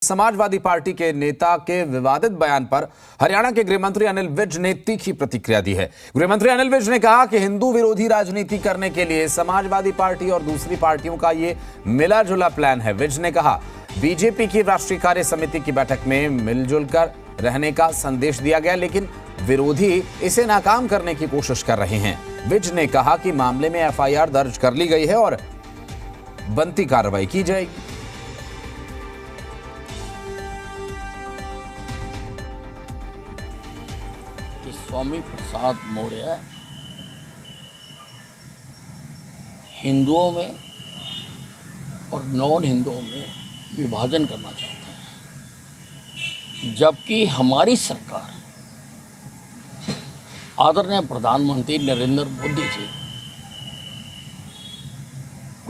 Samajwadi party के नेता के विवादित बयान पर हरियाणा के गृहमंत्री अनिल विज ने तीखी प्रतिक्रिया दी है। गृहमंत्री अनिल विज ने कहा कि हिंदू विरोधी राजनीति करने के लिए समाजवादी पार्टी और दूसरी पार्टियों का ये मिला जुला प्लान है। विज ने कहा, बीजेपी की राष्ट्रीय कार्य समिति की बैठक में मिलजुल कर रहने का संदेश दिया गया, लेकिन विरोधी इसे नाकाम करने की कोशिश कर रहे हैं। विज ने कहा कि मामले में एफआईआर दर्ज कर ली गई है और बनती कार्रवाई की जाएगी। स्वामी प्रसाद मौर्य हिंदुओं में और नॉन हिंदुओं में विभाजन करना चाहते हैं, जबकि हमारी सरकार आदरणीय प्रधानमंत्री नरेंद्र मोदी जी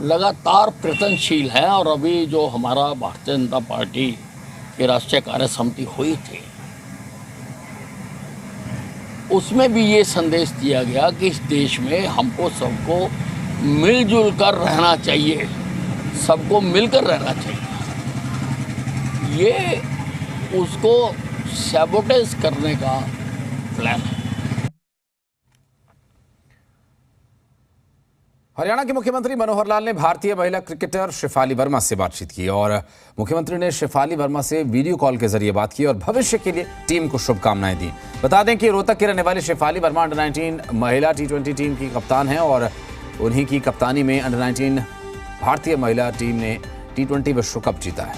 लगातार प्रयत्नशील है। और अभी जो हमारा भारतीय जनता पार्टी की राष्ट्रीय कार्य समिति हुई थी, उसमें भी ये संदेश दिया गया कि इस देश में हमको सबको मिलजुल कर रहना चाहिए, सबको मिलकर रहना चाहिए। ये उसको सैबोटेज करने का प्लान है। हरियाणा के मुख्यमंत्री मनोहर लाल ने भारतीय महिला क्रिकेटर शेफाली वर्मा से बातचीत की और मुख्यमंत्री ने शेफाली वर्मा से वीडियो कॉल के जरिए बात की और भविष्य के लिए टीम को शुभकामनाएं दी। बता दें कि रोहतक की रहने वाली शेफाली वर्मा अंडर-19 महिला टी20 टीम की कप्तान है और उन्हीं की कप्तानी में अंडर-19 भारतीय महिला टीम ने टी20 विश्व कप जीता है।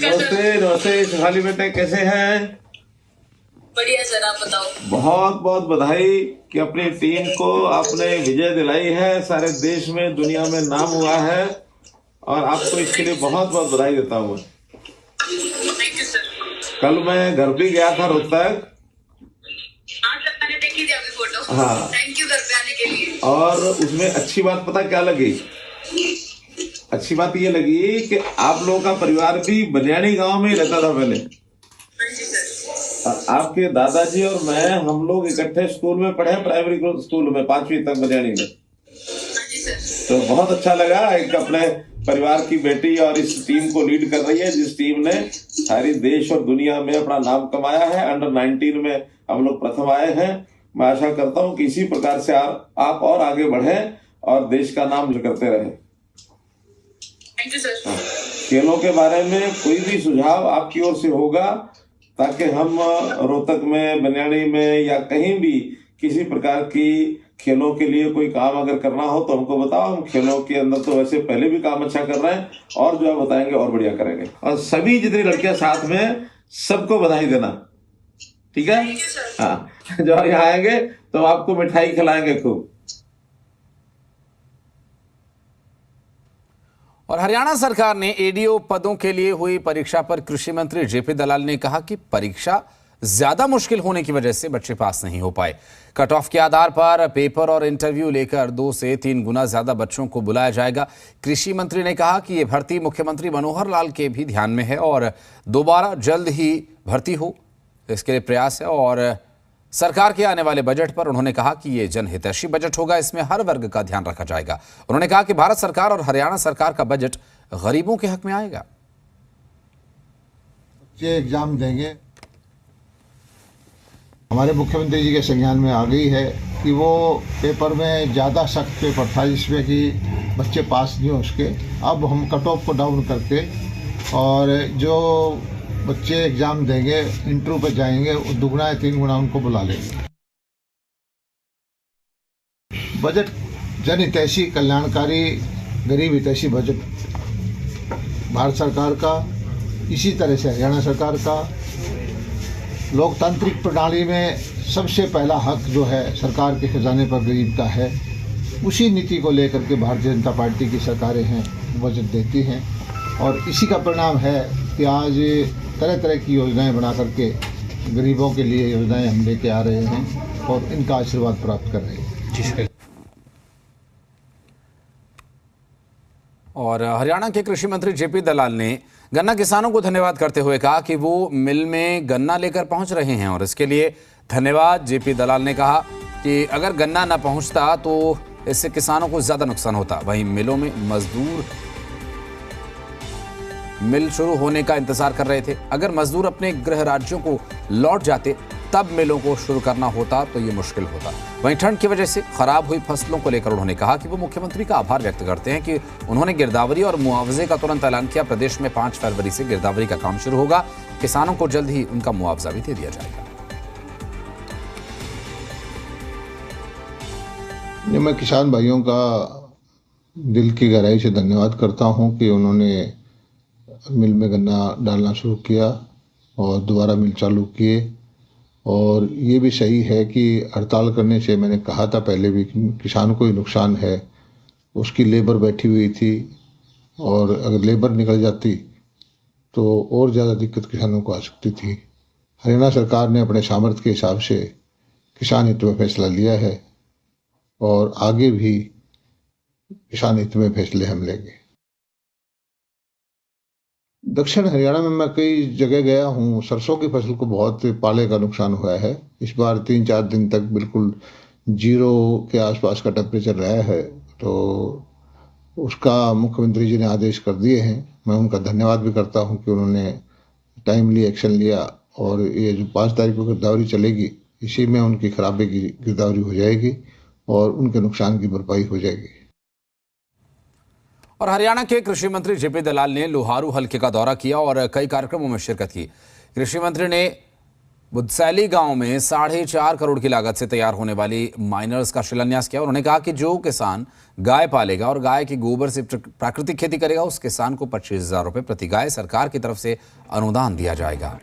नमस्ते शेफाली बेटे, कैसे हैं? बढ़िया सर, आप बताओ। बहुत बहुत बधाई कि अपनी टीम को आपने विजय दिलाई है। सारे देश में, दुनिया में नाम हुआ है और आपको इसके लिए बहुत बहुत बधाई देता हूँ। Thank you sir. कल मैं घर भी गया था रोहतक। हाँ सर, मैंने देखी थी आपकी फोटो। हाँ, थैंक यू घर पे आने के लिए। और उसमें अच्छी बात पता क्या लगी? अच्छी बात ये लगी कि आप लोगों का परिवार भी बनियानी गांव में ही रहता था पहले। हाँ जी सर। आपके दादाजी और मैं, हम लोग इकट्ठे स्कूल में पढ़े, प्राइमरी स्कूल में 5वीं तक बनियानी में। हाँ जी सर। तो बहुत अच्छा लगा एक अपने परिवार की बेटी और इस टीम को लीड कर रही है, जिस टीम ने सारी देश और दुनिया में अपना नाम कमाया है। अंडर-19 में हम लोग प्रथम आए हैं। मैं आशा करता हूं कि इसी प्रकार से आप और आगे बढ़े और देश का नाम करते रहे। Thank you sir. खेलों के बारे में कोई भी सुझाव आपकी ओर से होगा, ताकि हम रोहतक में, बनियानी में या कहीं भी किसी प्रकार की खेलों के लिए कोई काम अगर करना हो तो हमको बताओ। हम खेलों के अंदर तो वैसे पहले भी काम अच्छा कर रहे हैं और जो आप बताएंगे और बढ़िया करेंगे। और सभी जितनी लड़कियां साथ में, सबको बधाई देना, ठीक है? हाँ, जो यहाँ आएंगे तो आपको मिठाई खिलाएंगे खूब। और हरियाणा सरकार ने एडीओ पदों के लिए हुई परीक्षा पर कृषि मंत्री जेपी दलाल ने कहा कि परीक्षा ज्यादा मुश्किल होने की वजह से बच्चे पास नहीं हो पाए। कट ऑफ के आधार पर पेपर और इंटरव्यू लेकर 2 से 3 गुना ज्यादा बच्चों को बुलाया जाएगा। कृषि मंत्री ने कहा कि ये भर्ती मुख्यमंत्री मनोहर लाल के भी ध्यान में है और दोबारा जल्द ही भर्ती हो, इसके लिए प्रयास है। और सरकार के आने वाले बजट पर उन्होंने कहा कि ये जनहितैषी बजट होगा, इसमें हर वर्ग का ध्यान रखा जाएगा। उन्होंने कहा कि भारत सरकार और हरियाणा सरकार का बजट गरीबों के हक में आएगा। बच्चे एग्जाम देंगे, हमारे मुख्यमंत्री जी के संज्ञान में आ गई है कि वो पेपर में ज़्यादा सख्त पेपर था जिसमें कि बच्चे पास नहीं हो सके। अब हम कट ऑफ को डाउन करके और जो बच्चे एग्जाम देंगे, इंटरव्यू पर जाएंगे, दुगना या 3 गुना उनको बुला लेंगे। बजट जनहितैषी, कल्याणकारी, गरीब हितैषी बजट भारत सरकार का, इसी तरह से हरियाणा सरकार का। लोकतांत्रिक प्रणाली में सबसे पहला हक जो है सरकार के खजाने पर गरीब का है, उसी नीति को लेकर के भारतीय जनता पार्टी की सरकारें हैं बजट देती हैं। और इसी का परिणाम है कि आज तरह तरह की योजनाएं बना करके गरीबों के लिए योजनाएं हम लेके आ रहे हैं और इनका आशीर्वाद प्राप्त कर रहे हैं। और हरियाणा के कृषि मंत्री जेपी दलाल ने गन्ना किसानों को धन्यवाद करते हुए कहा कि वो मिल में गन्ना लेकर पहुंच रहे हैं और इसके लिए धन्यवाद। जेपी दलाल ने कहा कि अगर गन्ना न पहुंचता तो इससे किसानों को ज्यादा नुकसान होता। वहीं मिलों में मजदूर मिल शुरू होने का इंतजार कर रहे थे। अगर मजदूर अपने गृह राज्यों को लौट जाते तब मिलों को शुरू करना होता तो ये मुश्किल होता। वहीं ठंड की वजह से खराब हुई फसलों को लेकर उन्होंने कहा कि वो मुख्यमंत्री का आभार व्यक्त करते हैं कि उन्होंने गिरदावरी और मुआवजे का तुरंत ऐलान किया। प्रदेश में 5 फरवरी से गिरदावरी का काम शुरू होगा। किसानों को जल्द ही उनका मुआवजा भी दे दिया जाएगा। मैं किसान भाइयों का दिल की गहराई से धन्यवाद करता हूं कि उन्होंने मिल में गन्ना डालना शुरू किया और दोबारा मिल चालू किए। और ये भी सही है कि हड़ताल करने से, मैंने कहा था पहले भी, किसान को ही नुकसान है। उसकी लेबर बैठी हुई थी और अगर लेबर निकल जाती तो और ज़्यादा दिक्कत किसानों को आ सकती थी। हरियाणा सरकार ने अपने सामर्थ्य के हिसाब से किसान हित में फैसला लिया है और आगे भी किसान हित में फैसले हम लेंगे। दक्षिण हरियाणा में मैं कई जगह गया हूँ। सरसों की फसल को बहुत पाले का नुकसान हुआ है। इस बार 3-4 दिन तक बिल्कुल 0 के आसपास का टेम्परेचर रहा है, तो उसका मुख्यमंत्री जी ने आदेश कर दिए हैं। मैं उनका धन्यवाद भी करता हूँ कि उन्होंने टाइमली एक्शन लिया और ये जो 5 तारीख को गिरदावरी चलेगी, इसी में उनकी खराबे की गिरदावरी हो जाएगी और उनके नुकसान की भरपाई हो जाएगी। और हरियाणा के कृषि मंत्री जेपी दलाल ने लोहारू हलके का दौरा किया और कई कार्यक्रमों में शिरकत की। कृषि मंत्री ने बुदसैली गांव में 4.5 करोड़ की लागत से तैयार होने वाली माइनर्स का शिलान्यास किया। उन्होंने कहा कि जो किसान गाय पालेगा और गाय के गोबर से प्राकृतिक खेती करेगा, उस किसान को 25,000 रुपये प्रति गाय सरकार की तरफ से अनुदान दिया जाएगा।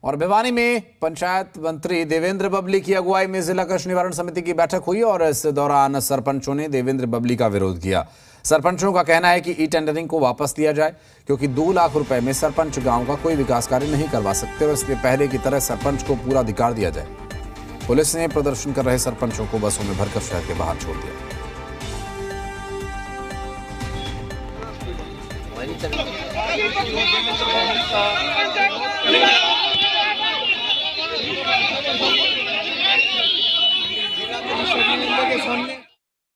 और भिवानी में पंचायत मंत्री देवेंद्र बबली की अगुवाई में जिला कष्ट निवारण समिति की बैठक हुई और इस दौरान सरपंचों ने देवेंद्र बबली का विरोध किया। सरपंचों का कहना है कि ई टेंडरिंग को वापस लिया जाए, क्योंकि 2 लाख रुपए में सरपंच गांव का कोई विकास कार्य नहीं करवा सकते और इसलिए पहले की तरह सरपंच को पूरा अधिकार दिया जाए। पुलिस ने प्रदर्शन कर रहे सरपंचों को बसों में भरकर शहर के बाहर छोड़ दिया।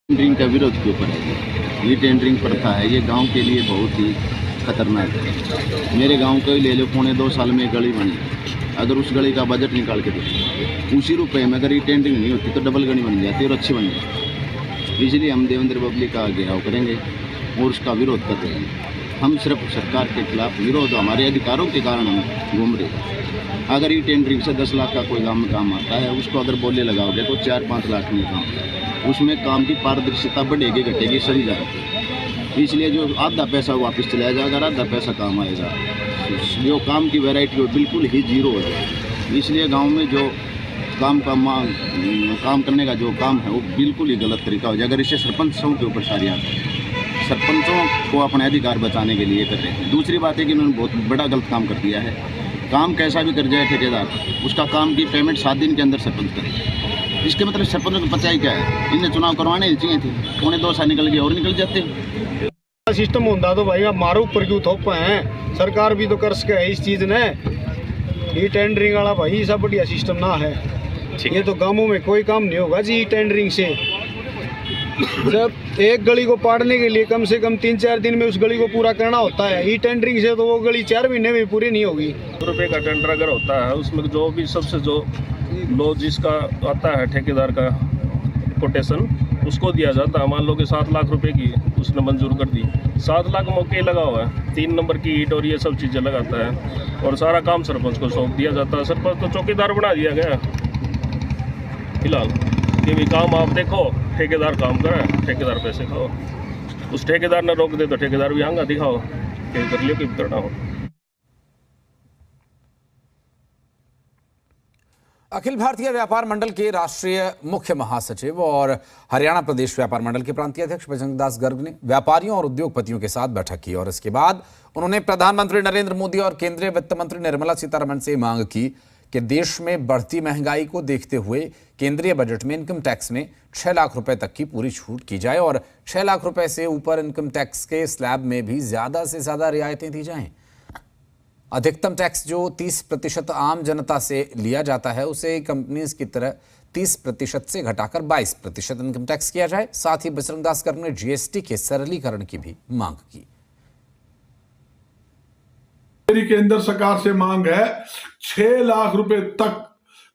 टेंडरिंग का विरोध के ऊपर है। ये टेंडरिंग प्रथा है, ये गांव के लिए बहुत ही खतरनाक है। मेरे गांव को ही ले लो, 2.25 साल में गली बनी। अगर उस गली का बजट निकाल के दो, उसी रुपए में अगर ये टेंडरिंग नहीं होती तो डबल गली बन जाती और अच्छी बन जाती। इसलिए हम देवेंद्र बबली का घेराव करेंगे और उसका विरोध कर रहे हैं। हम सिर्फ सरकार के खिलाफ विरोध, हमारे अधिकारों के कारण हम घूम रहे हैं। अगर ये टेंडरिंग से 10 लाख का कोई काम आता है, उसको अगर बोले लगाओगे तो 4-5 लाख में काम आता है। उसमें काम की पारदर्शिता बढ़ेगी घटेगी सभी जगह। इसलिए जो आधा पैसा वापस चला जाएगा, आधा पैसा काम आएगा। जो काम की वैरायटी हो बिल्कुल ही 0 हो जाएगी। इसलिए गांव में जो काम करने का जो काम है वो बिल्कुल ही गलत तरीका हो जाएगा। अगर इससे सरपंचों के ऊपर सारी आते हैं, सरपंचों को अपने अधिकार बचाने के लिए कर रहे हैं। दूसरी बात है कि उन्होंने बहुत बड़ा गलत काम कर दिया है। काम कैसा भी कर जाए ठेकेदार, उसका काम की पेमेंट 7 दिन के अंदर सरपंच करे। इसके मतलब सरपंच को पता ही क्या है, इन्हें चुनाव करवाने ही चाहिए थे। 2.25 साल निकल गए और निकल जाते। सिस्टम होता तो भाई मारो ऊपर क्यों थोप हैं। सरकार भी तो कर सके है इस चीज़ ने। ये टेंडरिंग वाला भाई सब बढ़िया सिस्टम ना है। ये तो गांवों में कोई काम नहीं होगा जी टेंडरिंग से। जब एक गली को पाड़ने के लिए कम से कम 3-4 दिन में उस गली को पूरा करना होता है, ई टेंडरिंग से तो वो गली 4 महीने में पूरी नहीं होगी। रुपये का टेंडर अगर होता है, उसमें जो भी सबसे जो लो जिसका आता है ठेकेदार का कोटेशन, उसको दिया जाता है। मान लो कि 7 लाख रुपए की उसने मंजूर कर दी। 7 लाख मौके लगा हुआ है, 3 नंबर की ईट और ये सब चीज़ें लगाता है और सारा काम सरपंच को सौंप दिया जाता है। सरपंच तो चौकीदार बना दिया गया फिलहाल कि भी काम आप देखो, ठेकेदार काम करे, ठेकेदार पैसे खाओ। उस ठेकेदार ने रोक दे तो ठेकेदार भी आंगा दिखाओ कि कर लियो कि करना हो। अखिल भारतीय व्यापार मंडल के राष्ट्रीय मुख्य महासचिव और हरियाणा प्रदेश व्यापार मंडल के प्रांतीय अध्यक्ष बजरंग दास गर्ग ने व्यापारियों और उद्योगपतियों के साथ बैठक की और इसके बाद उन्होंने प्रधानमंत्री नरेंद्र मोदी और केंद्रीय वित्त मंत्री निर्मला सीतारमण से मांग की कि देश में बढ़ती महंगाई को देखते हुए केंद्रीय बजट में इनकम टैक्स में 6 लाख रुपए तक की पूरी छूट की जाए और 6 लाख रुपए से ऊपर इनकम टैक्स के स्लैब में भी ज्यादा से ज्यादा रियायतें दी जाएं। अधिकतम टैक्स जो 30% आम जनता से लिया जाता है उसे कंपनीज की तरह 30% से घटाकर 22% इनकम टैक्स किया जाए। साथ ही बजरंग दास कर्म ने जीएसटी के सरलीकरण की भी मांग की। मेरी केंद्र सरकार से मांग है 6 लाख रुपए तक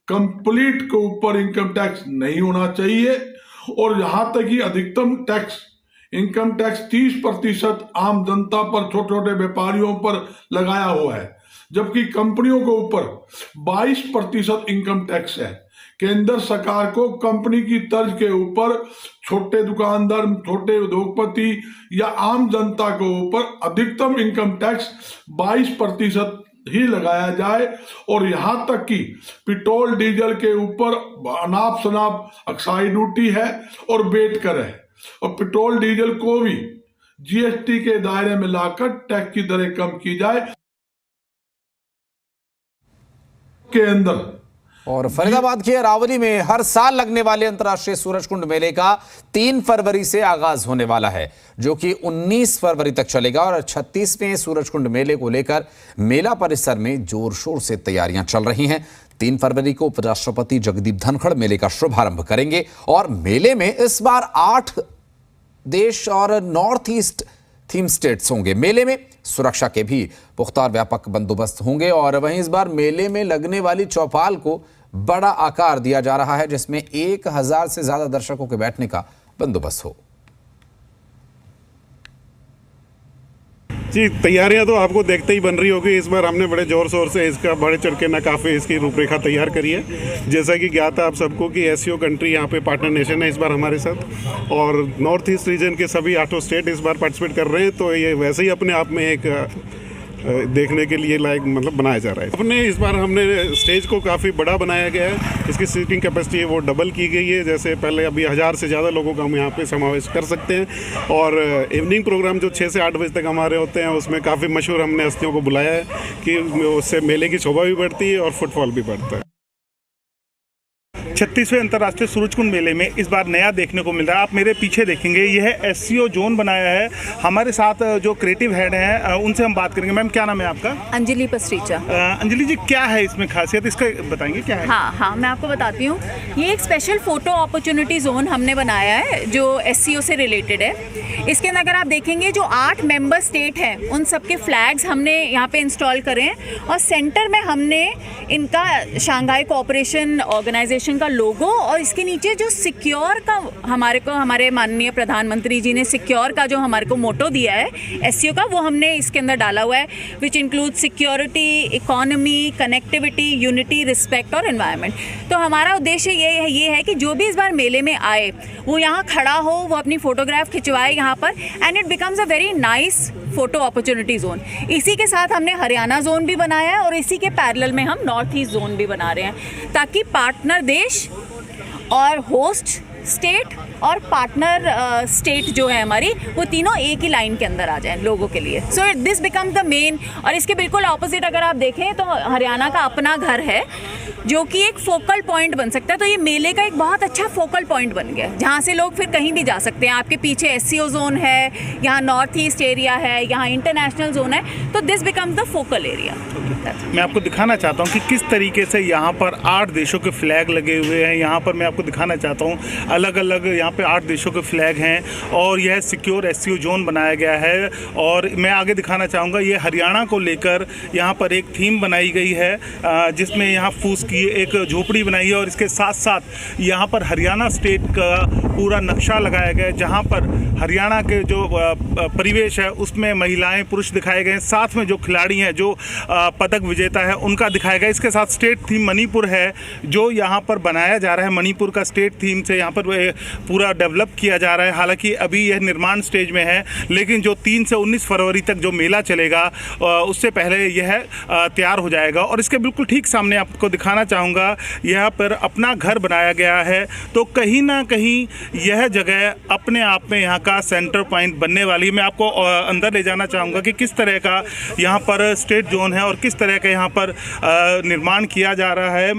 कंप्लीट के ऊपर इनकम टैक्स नहीं होना चाहिए, और यहां तक कि अधिकतम टैक्स इनकम टैक्स 30% आम जनता पर, छोटे छोटे व्यापारियों पर लगाया हुआ है, जबकि कंपनियों के ऊपर 22% इनकम टैक्स है। केंद्र सरकार को कंपनी की तर्ज के ऊपर छोटे दुकानदार, छोटे उद्योगपति या आम जनता के ऊपर अधिकतम इनकम टैक्स 22% ही लगाया जाए, और यहां तक कि पेट्रोल डीजल के ऊपर अनाप शनाप एक्साइज ड्यूटी है और वेट कर है, और पेट्रोल डीजल को भी जीएसटी के दायरे में लाकर टैक्स की दरें कम की जाए के अंदर। और फरीदाबाद के अरावली में हर साल लगने वाले अंतर्राष्ट्रीय सूरजकुंड मेले का 3 फरवरी से आगाज होने वाला है, जो कि 19 फरवरी तक चलेगा। और 36वें सूरजकुंड मेले को लेकर मेला परिसर में जोर शोर से तैयारियां चल रही हैं। 3 फरवरी को उपराष्ट्रपति जगदीप धनखड़ मेले का शुभारंभ करेंगे, और मेले में इस बार 8 देश और नॉर्थ ईस्ट थीम स्टेट्स होंगे। मेले में सुरक्षा के भी पुख्ता और व्यापक बंदोबस्त होंगे, और वहीं इस बार मेले में लगने वाली चौपाल को बड़ा आकार दिया जा रहा है, जिसमें 1000 से ज्यादा दर्शकों के बैठने का बंदोबस्त हो। जी, तैयारियां तो आपको देखते ही बन रही होगी। इस बार हमने बड़े जोर शोर से इसका बढ़े चढ़ के ना काफ़ी इसकी रूपरेखा तैयार करी है। जैसा कि ज्ञात है आप सबको कि एससीओ कंट्री यहाँ पे पार्टनर नेशन है इस बार हमारे साथ, और नॉर्थ ईस्ट रीजन के सभी 8 स्टेट इस बार पार्टिसिपेट कर रहे हैं। तो ये वैसे ही अपने आप में एक देखने के लिए लायक मतलब बनाया जा रहा है। अपने इस बार हमने स्टेज को काफ़ी बड़ा बनाया गया है। इसकी सीटिंग कैपेसिटी है वो डबल की गई है। जैसे पहले अभी 1000 से ज़्यादा लोगों का हम यहाँ पे समावेश कर सकते हैं। और इवनिंग प्रोग्राम जो 6 से 8 बजे तक हमारे होते हैं उसमें काफ़ी मशहूर हमने हस्तियों को बुलाया है कि उससे मेले की शोभा भी बढ़ती है और फुटफॉल भी बढ़ता है। 36वें अंतर्राष्ट्रीय सूरजकुंड मेले में इस बार नया देखने को मिल रहा है। आप मेरे पीछे देखेंगे यह एससीओ जोन बनाया है। हमारे साथ जो क्रिएटिव हेड हैं उनसे हम बात करेंगे। मैम, क्या नाम है आपका? अंजलि पस्रीचा। अंजलि जी, क्या है इसमें खासियत, इसका बताएंगे क्या है? हाँ, मैं आपको बताती हूँ। ये एक स्पेशल फोटो अपॉर्चुनिटी जोन हमने बनाया है जो एससीओ से रिलेटेड है। इसके अंदर अगर आप देखेंगे जो 8 मेंबर स्टेट हैं उन सबके फ्लैग्स हमने यहाँ पे इंस्टॉल करे हैं, और सेंटर में हमने इनका शांघाई कोऑपरेशन ऑर्गेनाइजेशन का लोगो, और इसके नीचे जो सिक्योर का हमारे माननीय प्रधानमंत्री जी ने सिक्योर का जो हमारे को मोटो दिया है एससीओ का, वो हमने इसके अंदर डाला हुआ है, which include security, economy, connectivity, unity, respect और एनवायरनमेंट। तो हमारा उद्देश्य ये है कि जो भी इस बार मेले में आए वो यहाँ खड़ा हो, वो अपनी फोटोग्राफ खिंचवाए यहाँ पर, and it becomes a very nice photo opportunity zone. इसी के साथ हमने हरियाणा जोन भी बनाया है, और इसी के पैरेलल में हम नॉर्थ ईस्ट जोन भी बना रहे हैं, ताकि पार्टनर देश और होस्ट स्टेट और पार्टनर स्टेट जो है हमारी, वो तीनों एक ही लाइन के अंदर आ जाएं लोगों के लिए। So this becomes the main. और इसके बिल्कुल ऑपोजिट अगर आप देखें तो हरियाणा का अपना घर है जो कि एक फोकल पॉइंट बन सकता है। तो ये मेले का एक बहुत अच्छा फोकल पॉइंट बन गया है, जहाँ से लोग फिर कहीं भी जा सकते हैं। आपके पीछे एससीओ जोन है, यहाँ नॉर्थ ईस्ट एरिया है, यहाँ इंटरनेशनल जोन है, तो this becomes the focal area. मैं आपको दिखाना चाहता हूँ कि किस तरीके से यहाँ पर 8 देशों के फ्लैग लगे हुए हैं। यहाँ पर मैं आपको दिखाना चाहता हूँ अलग अलग यहाँ पे 8 देशों के फ्लैग हैं, और यह सिक्योर एससीओ जोन बनाया गया है। और मैं आगे दिखाना चाहूँगा ये हरियाणा को लेकर यहाँ पर एक थीम बनाई गई है, जिसमें यहाँ फूस की एक झोपड़ी बनाई है, और इसके साथ साथ यहाँ पर हरियाणा स्टेट का पूरा नक्शा लगाया गया है, जहाँ पर हरियाणा के जो परिवेश है उसमें महिलाएं पुरुष दिखाए गए हैं, साथ में जो खिलाड़ी हैं जो पदक विजेता है उनका दिखाया गया। इसके साथ स्टेट थीम मणिपुर है जो यहाँ पर बनाया जा रहा है। मणिपुर का स्टेट थीम से यहाँ पर पूरा डेवलप किया जा रहा है। हालांकि अभी यह निर्माण स्टेज में है, लेकिन जो 3 से 19 फरवरी तक जो मेला चलेगा उससे पहले यह तैयार हो जाएगा। और इसके बिल्कुल ठीक सामने आपको दिखाना चाहूँगा, यहाँ पर अपना घर बनाया गया है। तो कहीं ना कहीं यह जगह अपने आप में यहाँ का सेंटर पॉइंट बनने वाली है। मैं आपको अंदर ले जाना चाहूँगा कि किस तरह का यहाँ पर स्टेट जोन है और किस तरह का यहाँ पर निर्माण किया जा रहा है।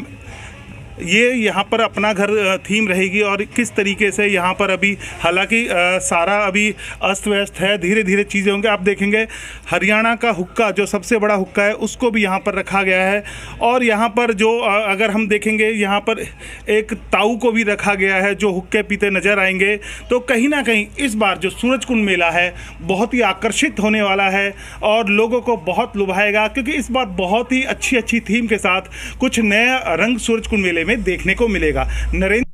ये यहाँ पर अपना घर थीम रहेगी और किस तरीके से यहाँ पर अभी हालांकि सारा अभी अस्त व्यस्त है, धीरे धीरे चीज़ें होंगे। आप देखेंगे हरियाणा का हुक्का जो सबसे बड़ा हुक्का है उसको भी यहाँ पर रखा गया है और यहाँ पर जो अगर हम देखेंगे यहाँ पर एक ताऊ को भी रखा गया है जो हुक्के पीते नज़र आएंगे। तो कहीं ना कहीं इस बार जो सूरजकुंड मेला है बहुत ही आकर्षित होने वाला है और लोगों को बहुत लुभाएगा, क्योंकि इस बार बहुत ही अच्छी थीम के साथ कुछ नया रंग सूरजकुंड मेले में देखने को मिलेगा। नरेंद्र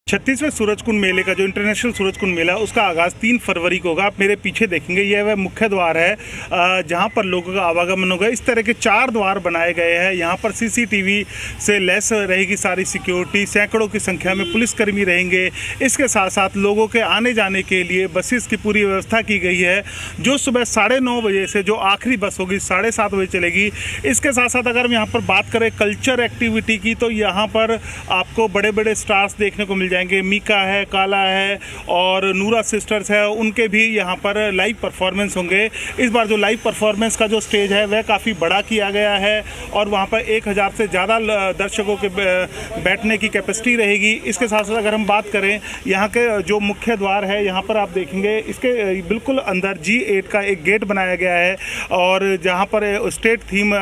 36वें सूरजकुंड मेले का जो इंटरनेशनल सूरजकुंड मेला उसका आगाज़ 3 फरवरी को होगा। आप मेरे पीछे देखेंगे यह वह मुख्य द्वार है जहां पर लोगों का आवागमन होगा। इस तरह के 4 द्वार बनाए गए हैं। यहां पर सीसीटीवी से लैस रहेगी सारी सिक्योरिटी, सैकड़ों की संख्या में पुलिसकर्मी रहेंगे। इसके साथ साथ लोगों के आने जाने के लिए बसेस की पूरी व्यवस्था की गई है जो सुबह 9:30 बजे से जो आखिरी बस होगी 7:30 बजे चलेगी। इसके साथ साथ अगर हम यहाँ पर बात करें कल्चर एक्टिविटी की तो यहाँ पर आपको बड़े बड़े स्टार्स देखने को मिल जाएंगे। मीका है, काला है और नूरा सिस्टर्स है, उनके भी यहाँ पर लाइव परफॉर्मेंस होंगे। इस बार जो लाइव परफॉर्मेंस का जो स्टेज है वह काफ़ी बड़ा किया गया है और वहाँ पर 1000 से ज़्यादा दर्शकों के बैठने की कैपेसिटी रहेगी। इसके साथ साथ अगर हम बात करें यहाँ के जो मुख्य द्वार है यहाँ पर आप देखेंगे इसके बिल्कुल अंदर G8 का एक गेट बनाया गया है और जहाँ पर स्टेट थीम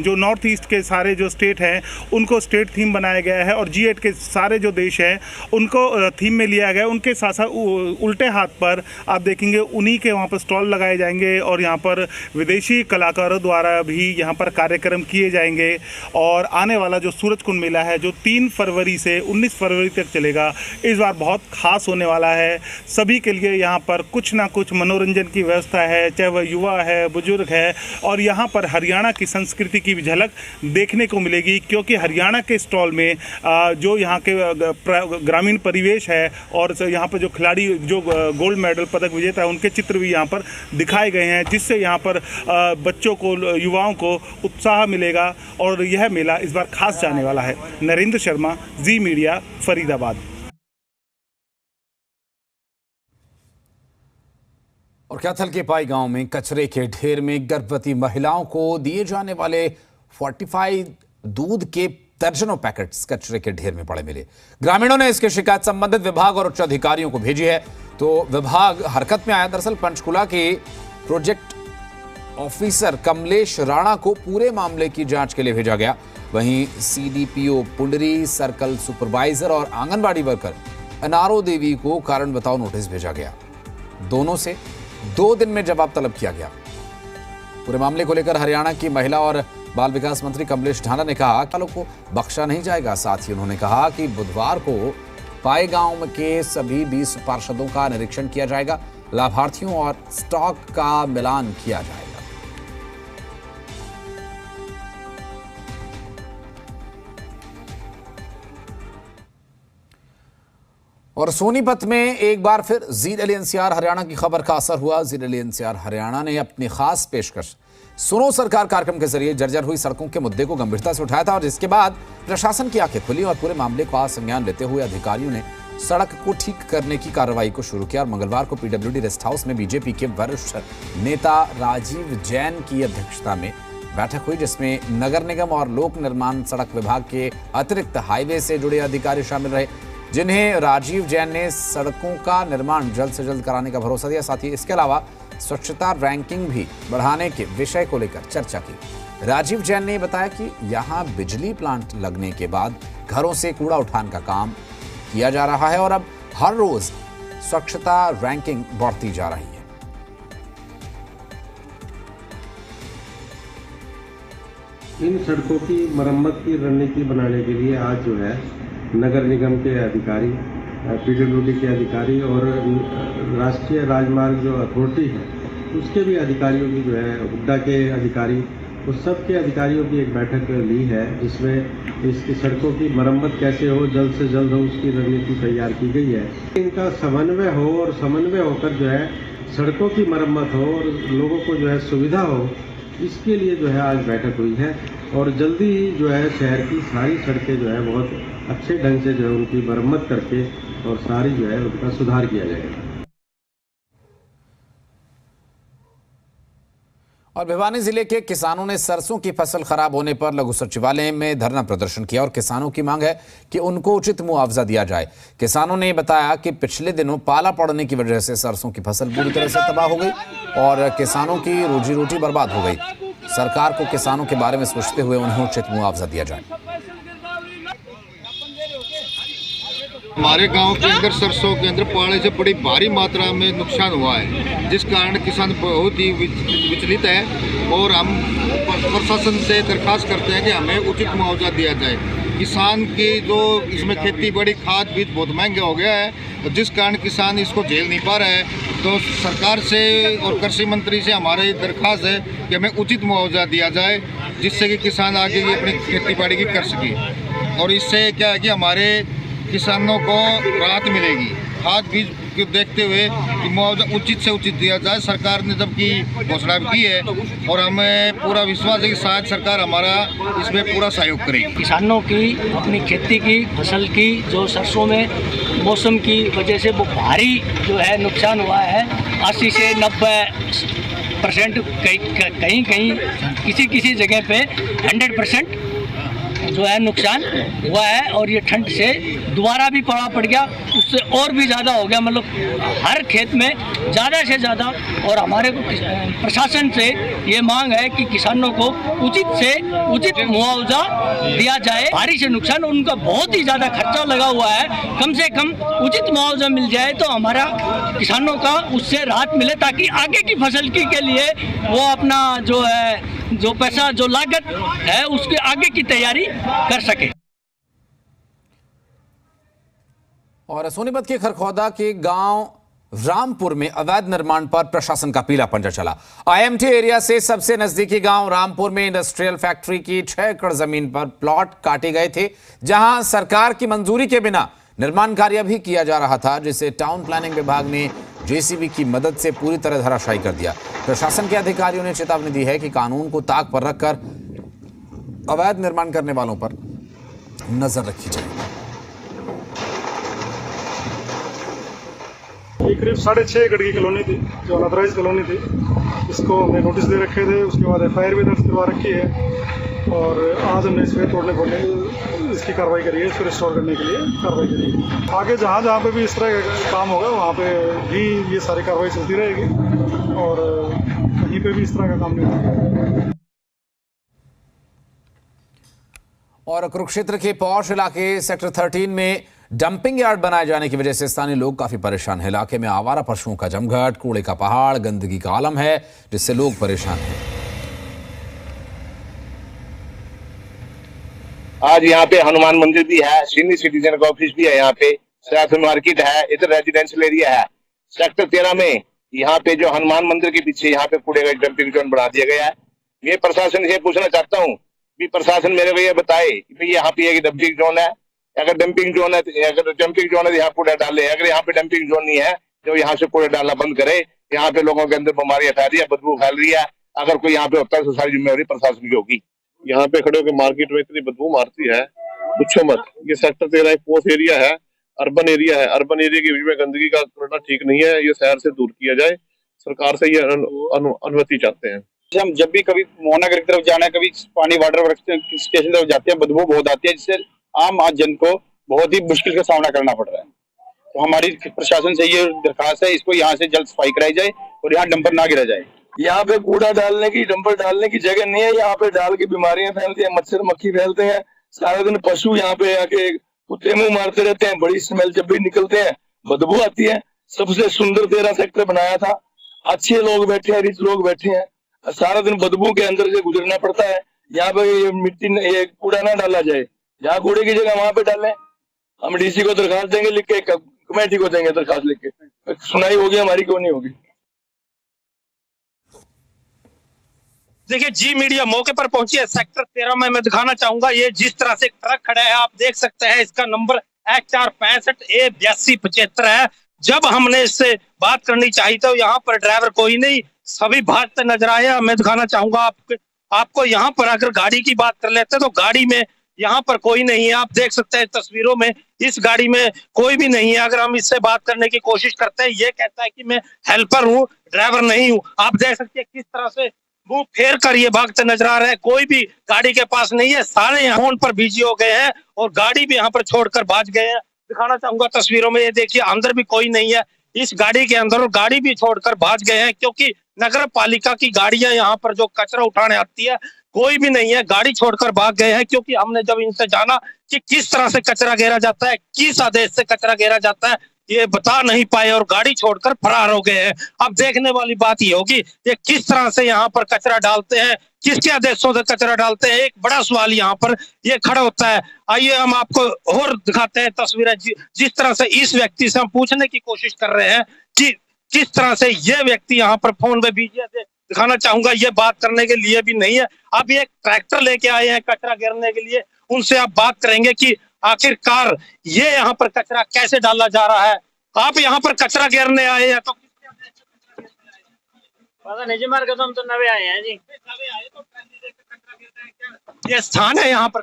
जो नॉर्थ ईस्ट के सारे जो स्टेट हैं उनको स्टेट थीम बनाया गया है और G8 के सारे जो देश हैं उनको थीम में लिया गया। उनके साथ साथ उल्टे हाथ पर आप देखेंगे उन्हीं के वहाँ पर स्टॉल लगाए जाएंगे और यहाँ पर विदेशी कलाकारों द्वारा भी यहाँ पर कार्यक्रम किए जाएंगे। और आने वाला जो सूरजकुंड मेला है जो 3 फरवरी से 19 फरवरी तक चलेगा, इस बार बहुत खास होने वाला है। सभी के लिए यहाँ पर कुछ ना कुछ मनोरंजन की व्यवस्था है, चाहे वह युवा है, बुजुर्ग है और यहाँ पर हरियाणा की संस्कृति की भी झलक देखने को मिलेगी, क्योंकि हरियाणा के स्टॉल में जो यहाँ के ग्रामीण परिवेश है और यहाँ पर जो खिलाड़ी जो गोल्ड मेडल पदक विजेता है उनके चित्र भी यहाँ पर दिखाए गए हैं, जिससे यहाँ पर बच्चों को, युवाओं को उत्साह मिलेगा और यह मेला इस बार खास जाने वाला है। नरेंद्र शर्मा, जी मीडिया, फरीदाबाद। और कैथल के पाई गांव में कचरे के ढेर में गर्भवती महिलाओं को दिए जाने वाले फोर्टिफाइड दूध के दर्जनों पैकेट्स कचरे के ढेर में पड़े मिले। ग्रामीणों ने इसकी शिकायत संबंधित विभाग और उच्च अधिकारियों को भेजी है तो विभाग हरकत में आया। दरअसल पंचकुला के प्रोजेक्ट ऑफिसर कमलेश राणा को पूरे मामले की जांच के लिए भेजा गया। वहीं सीडीपीओ पुंडरी, सर्कल सुपरवाइजर और आंगनबाड़ी वर्कर अनारो देवी को कारण बताओ नोटिस भेजा गया। दोनों से 2 दिन में जवाब तलब किया गया। पूरे मामले को लेकर हरियाणा की महिला और बाल विकास मंत्री कमलेश ढांडा ने कहा कि को बख्शा नहीं जाएगा। साथ ही उन्होंने कहा कि बुधवार को पाए गांव के सभी 20 पार्षदों का निरीक्षण किया जाएगा, लाभार्थियों और स्टॉक का मिलान किया जाएगा। और सोनीपत में एक बार फिर ज़ी डेली एनसीआर हरियाणा की खबर का असर हुआ। ज़ी डेली एनसीआर हरियाणा ने अपनी खास पेशकश सुनो सरकार कार्यक्रम के जरिए जर्जर हुई सड़कों के मुद्दे को गंभीरता से उठाया था और जिसके बाद प्रशासन की आंखें खुली और पूरे मामले को संज्ञान लेते हुए अधिकारियों ने सड़क को ठीक करने की कार्रवाई को शुरू किया। और मंगलवार को पीडब्ल्यूडी रेस्ट हाउस में बीजेपी के वरिष्ठ नेता राजीव जैन की अध्यक्षता में बैठक हुई, जिसमें नगर निगम और लोक निर्माण सड़क विभाग के अतिरिक्त हाईवे से जुड़े अधिकारी शामिल रहे, जिन्हें राजीव जैन ने सड़कों का निर्माण जल्द से जल्द कराने का भरोसा दिया। साथ ही इसके अलावा स्वच्छता रैंकिंग भी बढ़ाने के विषय को लेकर चर्चा की। राजीव जैन ने बताया कि यहां बिजली प्लांट लगने के बाद घरों से कूड़ा उठाने का काम किया जा रहा है और अब हर रोज स्वच्छता रैंकिंग बढ़ती जा रही है। इन सड़कों की मरम्मत की रणनीति बनाने के लिए आज जो है नगर निगम के अधिकारी, पीडब्ल्यूडी के अधिकारी और राष्ट्रीय राजमार्ग जो अथॉरिटी है उसके भी अधिकारियों की जो है हुड्डा के अधिकारी, उस सब के अधिकारियों की एक बैठक ली है, जिसमें इसकी सड़कों की मरम्मत कैसे हो, जल्द से जल्द हो, उसकी रणनीति तैयार की गई है। इनका समन्वय हो और समन्वय होकर जो है सड़कों की मरम्मत हो और लोगों को जो है सुविधा हो, इसके लिए जो है आज बैठक हुई है और जल्दी ही जो है शहर की सारी सड़कें जो है बहुत अच्छे ढंग से जो है उनकी मरम्मत करके और सारी जो है उनका सुधार किया जाएगा। और भिवानी जिले के किसानों ने सरसों की फसल खराब होने पर लघु सचिवालय में धरना प्रदर्शन किया और किसानों की मांग है कि उनको उचित मुआवजा दिया जाए। किसानों ने बताया कि पिछले दिनों पाला पड़ने की वजह से सरसों की फसल पूरी तरह से तबाह हो गई और किसानों की रोजी रोटी बर्बाद हो गई। सरकार को किसानों के बारे में सोचते हुए उन्हें उचित मुआवजा दिया जाए। हमारे गांव के अंदर सरसों के अंदर पाले से बड़ी भारी मात्रा में नुकसान हुआ है, जिस कारण किसान बहुत ही विचलित है और हम प्रशासन से दरखास्त करते हैं कि हमें उचित मुआवजा दिया जाए। किसान की जो इसमें खेती बाड़ी खाद बीज बहुत महंगा हो गया है, जिस कारण किसान इसको झेल नहीं पा रहा है। तो सरकार से और कृषि मंत्री से हमारी दरखास्त है कि हमें उचित मुआवजा दिया जाए, जिससे कि किसान आगे की अपनी खेती बाड़ी की कर सके। और इससे क्या है कि हमारे किसानों को राहत मिलेगी। खाद बीज को देखते हुए कि मुआवजा उचित से उचित दिया जाए। सरकार ने जबकि घोषणा की है और हमें पूरा विश्वास है कि शायद सरकार हमारा इसमें पूरा सहयोग करेगी। किसानों की अपनी खेती की फसल की जो सरसों में मौसम की वजह से वो भारी जो है नुकसान हुआ है। 80 से 90% कहीं किसी जगह पे 100% जो है नुकसान हुआ है। और ये ठंड से दोबारा भी पड़ गया, उससे और भी ज़्यादा हो गया। मतलब हर खेत में ज़्यादा से ज़्यादा। और हमारे को प्रशासन से ये मांग है कि किसानों को उचित मुआवजा दिया जाए। बारिश से नुकसान उनका बहुत ही ज़्यादा खर्चा लगा हुआ है, कम से कम उचित मुआवजा मिल जाए तो हमारा किसानों का उससे राहत मिले, ताकि आगे की फसल के लिए वो अपना जो पैसा जो लागत है उसके आगे की तैयारी कर सके। और सोनीपत के खरखौदा के गांव रामपुर में अवैध निर्माण पर प्रशासन का पीला पंजा चला। आईएमटी एरिया से सबसे नजदीकी गांव रामपुर में इंडस्ट्रियल फैक्ट्री की 6 एकड़ जमीन पर प्लॉट काटे गए थे, जहां सरकार की मंजूरी के बिना निर्माण कार्य भी किया जा रहा था, जिसे टाउन प्लानिंग विभाग ने जेसीबी की मदद से पूरी तरह धराशायी कर दिया। प्रशासन के अधिकारियों ने चेतावनी दी है कि कानून को ताक पर रखकर अवैध निर्माण करने वालों पर नजर रखी जाएगी। ये करीब 6.5 एकड़ की कॉलोनी थी, जो अनऑथराइज्ड कॉलोनी थी। इसको हमने नोटिस दे रखे थे, उसके बाद एफआईआर भी दर्ज करवा रखी है और आज हमने इसमें तोड़ने फोड़ने इसकी कार्रवाई करी है, इसको रिस्टोर करने के लिए कार्रवाई करी है। आगे जहाँ पे भी इस तरह का काम होगा वहाँ पे भी ये सारी कार्रवाई चलती रहेगी और कहीं पे भी इस तरह का काम नहीं होगा। और कुरुक्षेत्र के पौष इलाके सेक्टर 13 में डंपिंग यार्ड बनाए जाने की वजह से स्थानीय लोग काफी परेशान हैं। इलाके में आवारा पशुओं का जमघट, कूड़े का पहाड़, गंदगी का आलम है, जिससे लोग परेशान हैं। आज यहाँ पे हनुमान मंदिर भी है, सीनियर सिटीजन का ऑफिस भी है, यहाँ पे सराफी मार्केट है, इधर रेजिडेंशियल एरिया है। सेक्टर 13 में यहाँ पे जो हनुमान मंदिर के पीछे यहाँ पे कूड़े का डंपिंग जोन बना दिया गया है। मैं प्रशासन से पूछना चाहता हूँ कि प्रशासन मेरे को ये बताए कि भाई यहाँ पे एक डंपिंग जोन है, अगर डंपिंग जोन है तो यहाँ कूड़ा डाले, अगर यहाँ पे डंपिंग जोन नहीं है तो यहाँ से कूड़ा डालना बंद करे। यहाँ पे लोगों के अंदर बीमारियां फैल रही है, बदबू फैल रही है। अगर कोई यहाँ पे होता है तो सारी जिम्मेवारी प्रशासन की होगी। यहाँ पे खड़े होकर मार्केट में इतनी बदबू मारती है, पूछो मत। ये सेक्टर 13 एक पोस्ट एरिया है, अर्बन एरिया है। अर्बन एरिया के बीच में गंदगी का करना ठीक नहीं है, ये शहर से दूर किया जाए। सरकार से ये अनुमति चाहते हैं। हम जब भी कभी मोहनगर की तरफ जाना है, कभी पानी वाटर स्टेशन तरफ जाते हैं, बदबू बहुत आती है, जिससे आम जन को बहुत ही मुश्किल का सामना करना पड़ रहा है। तो हमारी प्रशासन से ये दरखास्त है, इसको यहाँ से जल्द सफाई कराई जाए और यहाँ डंपर ना गिरा जाए। यहाँ पे कूड़ा डालने की, डंपर डालने की जगह नहीं है। यहाँ पे डाल के बीमारियां फैलती हैं, मच्छर मक्खी फैलते हैं। सारा दिन पशु यहाँ पे आके कुत्ते मुंह मारते रहते हैं, बड़ी स्मेल जब भी निकलते हैं बदबू आती है। सबसे सुंदर 13 सेक्टर बनाया था, अच्छे लोग बैठे हैं, रिच लोग बैठे हैं, सारा दिन बदबू के अंदर से गुजरना पड़ता है। यहाँ पे ये मिट्टी ये कूड़ा ना डाला जाए, जहाँ कूड़े की जगह वहां पे डालें। हम डीसी को दरखास्त देंगे लिख के, कमेटी को देंगे दरखास्त लिख के। सुनाई होगी हमारी, क्यों नहीं होगी। देखिए जी मीडिया मौके पर पहुंची है सेक्टर 13 में। मैं दिखाना चाहूंगा ये जिस तरह से ट्रक खड़ा है, आप देख सकते हैं। इसका नंबर HR65A8275 है। जब हमने इससे बात करनी चाहिए तो यहाँ पर ड्राइवर कोई नहीं, सभी भागते नजर आए। मैं दिखाना चाहूंगा आपको यहाँ पर अगर गाड़ी की बात कर लेते तो गाड़ी में यहाँ पर कोई नहीं है। आप देख सकते हैं तस्वीरों में इस गाड़ी में कोई भी नहीं है। अगर हम इससे बात करने की कोशिश करते हैं, ये कहता है कि मैं हेल्पर हूँ, ड्राइवर नहीं हूँ। आप देख सकते हैं किस तरह से मुंह फेर कर ये भागते नजर आ रहे हैं। कोई भी गाड़ी के पास नहीं है, सारे यहाँ फोन पर बिजी हो गए हैं और गाड़ी भी यहाँ पर छोड़कर भाग गए हैं। दिखाना चाहूंगा तस्वीरों में, ये देखिए अंदर भी कोई नहीं है इस गाड़ी के अंदर और गाड़ी भी छोड़कर भाग गए हैं, क्योंकि नगर पालिका की गाड़ियां यहाँ पर जो कचरा उठाने आती है कोई भी नहीं है, गाड़ी छोड़कर भाग गए हैं। क्योंकि हमने जब इनसे जाना कि किस तरह से कचरा घेरा जाता है, किस आदेश से कचरा घेरा जाता है, ये बता नहीं पाए और गाड़ी छोड़कर फरार हो गए हैं। अब देखने वाली बात ये होगी ये किस तरह से यहाँ पर कचरा डालते हैं, किसके आदेशों से कचरा डालते हैं, एक बड़ा सवाल यहाँ पर ये खड़ा होता है। आइए हम आपको और दिखाते हैं तस्वीरें, जिस तरह से इस व्यक्ति से हम पूछने की कोशिश कर रहे हैं कि किस तरह से ये व्यक्ति यहाँ पर फोन पे बिजी है। दिखाना चाहूंगा ये बात करने के लिए भी नहीं है। अब ये ट्रैक्टर लेके आए हैं कचरा गिरने के लिए, उनसे आप बात करेंगे कि आखिरकार ये यहाँ पर कचरा कैसे डाला जा रहा है। आप यहाँ पर कचरा गिरने आए हैं तो पता नहीं जी, मार के हम तो नवे आए हैं जी। ये स्थान है यहाँ पर,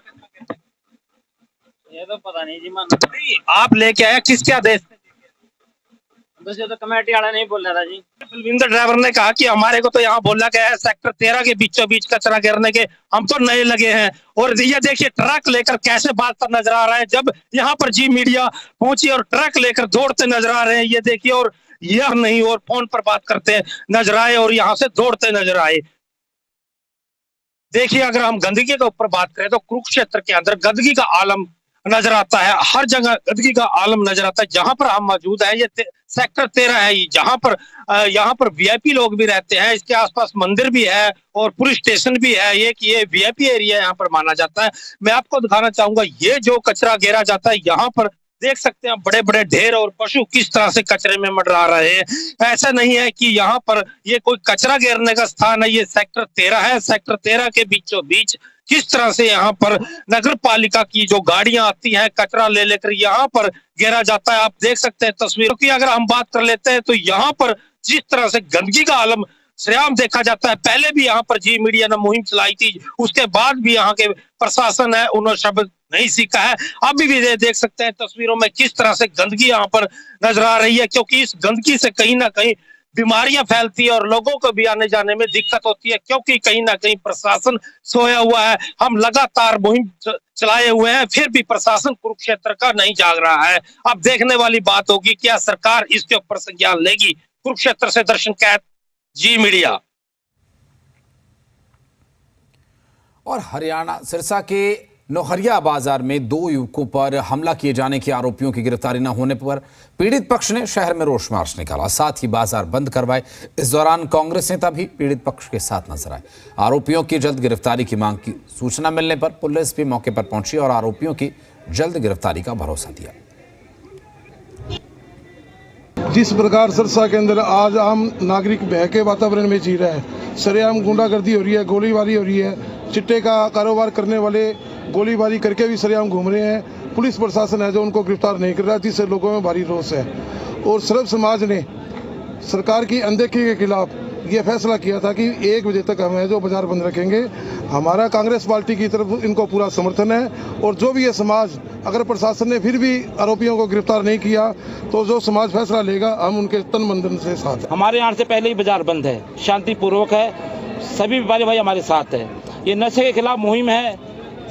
ये तो पता नहीं जी, मान आप लेके आए किसके आदेश से? तो कमेटी वाला नहीं बोल रहा था जी। बलविंदर ड्राइवर ने कहा कि हमारे को तो यहाँ बोला गया है सेक्टर 13 के बीचों बीच कचरा गिरने के, हम तो नए लगे हैं। और ये देखिए ट्रक लेकर कैसे भागता नजर आ रहा है। जब यहाँ पर जी मीडिया पहुंची और ट्रक लेकर दौड़ते नजर आ रहे हैं, ये देखिए, और यह नहीं और फोन पर बात करते नजर आए और यहाँ से दौड़ते नजर आए। देखिए अगर हम गंदगी के ऊपर बात करें तो कुरुक्षेत्र के अंदर गंदगी का आलम नजर आता है, हर जगह गंदगी का आलम नजर आता है। जहां पर हम मौजूद है ये सेक्टर 13 है, जहां पर यहाँ पर वीआईपी लोग भी रहते हैं, इसके आसपास मंदिर भी है और पुलिस स्टेशन भी है। ये वीआईपी एरिया यहाँ पर माना जाता है। मैं आपको दिखाना चाहूंगा ये जो कचरा गिरा जाता है, यहाँ पर देख सकते हैं बड़े बड़े ढेर और पशु किस तरह से कचरे में मंडरा रहे हैं। ऐसा नहीं है कि यहाँ पर ये कोई कचरा गिरने का स्थान है, ये सेक्टर 13 है। सेक्टर 13 के बीचों बीच किस तरह से यहाँ पर नगर पालिका की जो गाड़ियां आती हैं कचरा ले लेकर यहाँ पर गिरा जाता है। आप देख सकते हैं तस्वीरों की अगर हम बात कर लेते हैं तो यहाँ पर जिस तरह से गंदगी का आलम सरेआम देखा जाता है। पहले भी यहाँ पर जी मीडिया ने मुहिम चलाई थी, उसके बाद भी यहाँ के प्रशासन है उन्होंने शब्द नहीं सीखा है। अभी भी देख सकते हैं तस्वीरों में किस तरह से गंदगी यहाँ पर नजर आ रही है, क्योंकि इस गंदगी से कहीं ना कहीं बीमारियां फैलती है और लोगों को भी आने जाने में दिक्कत होती है, क्योंकि कहीं ना कहीं प्रशासन सोया हुआ है। हम लगातार मुहिम चलाए हुए हैं, फिर भी प्रशासन कुरुक्षेत्र का नहीं जाग रहा है। अब देखने वाली बात होगी क्या सरकार इसके ऊपर संज्ञान लेगी। कुरुक्षेत्र से दर्शन कैद, जी मीडिया। और हरियाणा सिरसा के नौहरिया बाजार में 2 युवकों पर हमला किए जाने के आरोपियों की गिरफ्तारी न होने पर पीड़ित पक्ष ने शहर में रोष मार्च निकाला, साथ ही बाजार बंद करवाए। इस दौरान कांग्रेस नेता भी पीड़ित पक्ष के साथ नजर आए। आरोपियों की जल्द गिरफ्तारी की मांग की सूचना मिलने पर पुलिस भी मौके पर पहुंची और आरोपियों की जल्द गिरफ्तारी का भरोसा दिया। जिस प्रकार सिरसा के अंदर आज आम नागरिक भय के वातावरण में जी रहा है, सरेआम गुंडागर्दी हो रही है, गोलीबारी हो रही है, चिट्टे का कारोबार करने वाले गोलीबारी करके भी सरेआम घूम रहे हैं। पुलिस प्रशासन है जो उनको गिरफ्तार नहीं कर रहा, जिससे लोगों में भारी रोष है। और सर्व समाज ने सरकार की अनदेखी के खिलाफ ये फैसला किया था कि 1 बजे तक हम है जो बाजार बंद रखेंगे। हमारा कांग्रेस पार्टी की तरफ इनको पूरा समर्थन है और जो भी ये समाज, अगर प्रशासन ने फिर भी आरोपियों को गिरफ्तार नहीं किया तो जो समाज फैसला लेगा हम उनके तन मन धन से साथ हैं। हमारे यहाँ से पहले ही बाजार बंद है, शांतिपूर्वक है, सभी व्यापारी भाई हमारे साथ है। ये नशे के खिलाफ मुहिम है,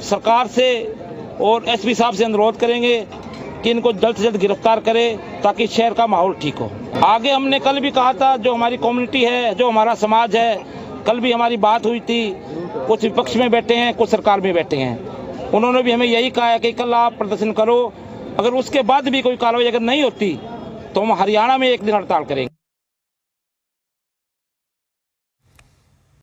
सरकार से और एसपी साहब से अनुरोध करेंगे कि इनको जल्द से जल्द गिरफ्तार करें ताकि शहर का माहौल ठीक हो। आगे हमने कल भी कहा था, जो हमारी कम्युनिटी है, जो हमारा समाज है, कल भी हमारी बात हुई थी। कुछ विपक्ष में बैठे हैं, कुछ सरकार में बैठे हैं, उन्होंने भी हमें यही कहा है कि कल आप प्रदर्शन करो, अगर उसके बाद भी कोई कार्रवाई अगर नहीं होती तो हम हरियाणा में 1 दिन हड़ताल करेंगे।